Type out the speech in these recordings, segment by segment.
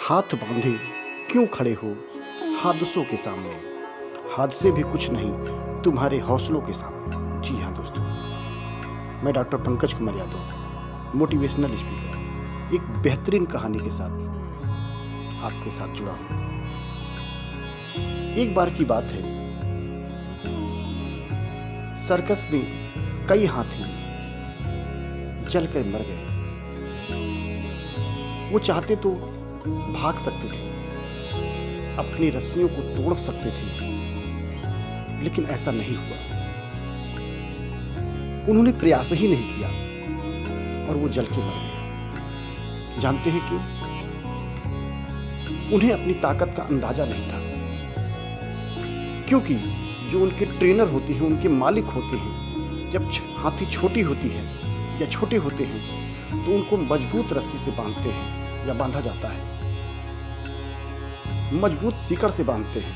हाथ बांधे क्यों खड़े हो हादसों के सामने, हादसे भी कुछ नहीं तुम्हारे हौसलों के सामने। जी हाँ दोस्तों, मैं doctor Pankaj Kumar Yadav, motivational speaker, एक बेहतरीन कहानी के साथ आपके साथ जुड़ा हूँ। एक बार की बात है, सर्कस में कई हाथी जलकर मर गए। वो चाहते तो भाग सकते थे, अपनी रस्सियों को तोड़ सकते थे, लेकिन ऐसा नहीं हुआ। उन्होंने प्रयास ही नहीं किया और वो जल के मर गए। जानते हैं क्यों? उन्हें अपनी ताकत का अंदाजा नहीं था, क्योंकि जो उनके ट्रेनर होते हैं, उनके मालिक होते हैं, जब हाथी छोटी होती है या छोटे होते हैं तो उनको मजबूत रस्सी से बांधते हैं या बांधा जाता है, मजबूत सीकड़ से बांधते हैं।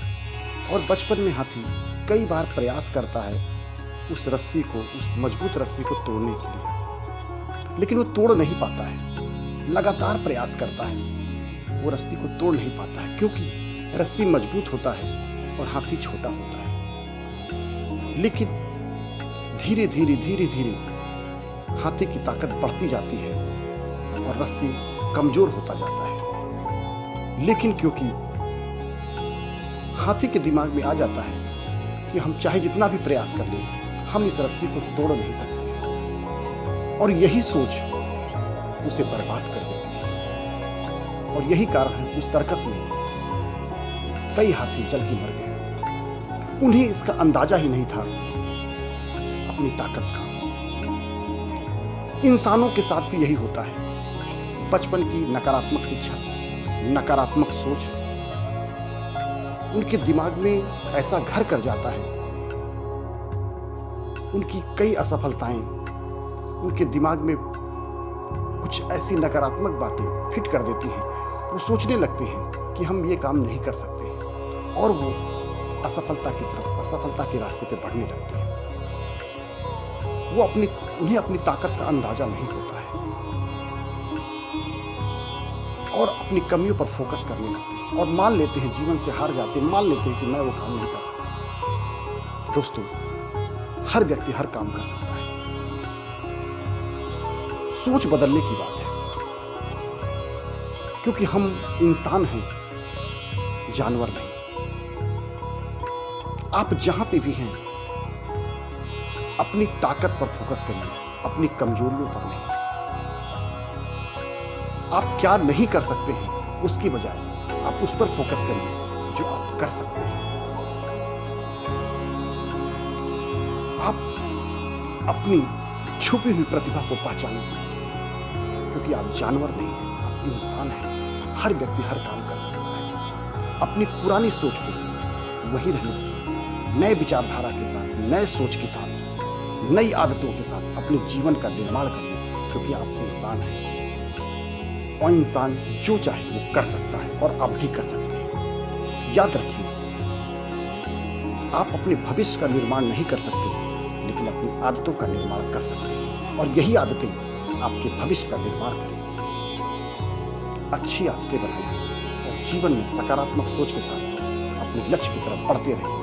और बचपन में हाथी कई बार प्रयास करता है उस रस्सी को, उस मजबूत रस्सी को तोड़ने के लिए, लेकिन वो तोड़ नहीं पाता है। लगातार प्रयास करता है, वो रस्सी को तोड़ नहीं पाता है, क्योंकि रस्सी मजबूत होता है और हाथी छोटा होता है। लेकिन धीरे धीरे धीरे धीरे हाथी की ताकत बढ़ती जाती है और रस्सी कमजोर होता जाता है। लेकिन क्योंकि हाथी के दिमाग में आ जाता है कि हम चाहे जितना भी प्रयास कर लें, हम इस रस्सी को तोड़ नहीं सकते, और यही सोच उसे बर्बाद कर देती है। और यही कारण है उस सर्कस में कई हाथी जल के मर गए। उन्हें इसका अंदाजा ही नहीं था अपनी ताकत का। इंसानों के साथ भी यही होता है। बचपन की नकारात्मक शिक्षा, नकारात्मक सोच उनके दिमाग में ऐसा घर कर जाता है। उनकी कई असफलताएं उनके दिमाग में कुछ ऐसी नकारात्मक बातें फिट कर देती हैं। वो सोचने लगते हैं कि हम ये काम नहीं कर सकते, और वो असफलता की तरफ, असफलता के रास्ते पे बढ़ने लगते हैं। उन्हें अपनी ताकत का अंदाजा नहीं होता है और अपनी कमियों पर फोकस करने लगते हैं और मान लेते हैं, जीवन से हार जाते हैं, मान लेते हैं कि मैं वो काम नहीं कर सकता। दोस्तों, हर व्यक्ति हर काम कर सकता है। सोच बदलने की बात है, क्योंकि हम इंसान हैं, जानवर नहीं। आप जहां पे भी हैं, अपनी ताकत पर फोकस करिए, अपनी कमजोरियों पर नहीं। आप क्या नहीं कर सकते हैं, उसकी बजाय आप उस पर फोकस करिए जो आप कर सकते हैं। आप अपनी छुपी हुई प्रतिभा को पहचानिए, क्योंकि आप जानवर नहीं हैं, आप इंसान हैं। हर व्यक्ति हर काम कर सकता है। अपनी पुरानी सोच को वही रहने दीजिए, नए विचारधारा के साथ, नए सोच के साथ, नई आदतों के साथ अपने जीवन का निर्माण करिए, क्योंकि आप इंसान हैं और इंसान जो चाहे वो कर सकता है और आप भी कर सकते हैं। याद रखिए, आप अपने भविष्य का निर्माण नहीं कर सकते, लेकिन अपनी आदतों का निर्माण कर सकते हैं, और यही आदतें आपके भविष्य का निर्माण करेंगी। अच्छी आदतें बनाइए और जीवन में सकारात्मक सोच के साथ अपने लक्ष्य की तरफ बढ़ते रहें।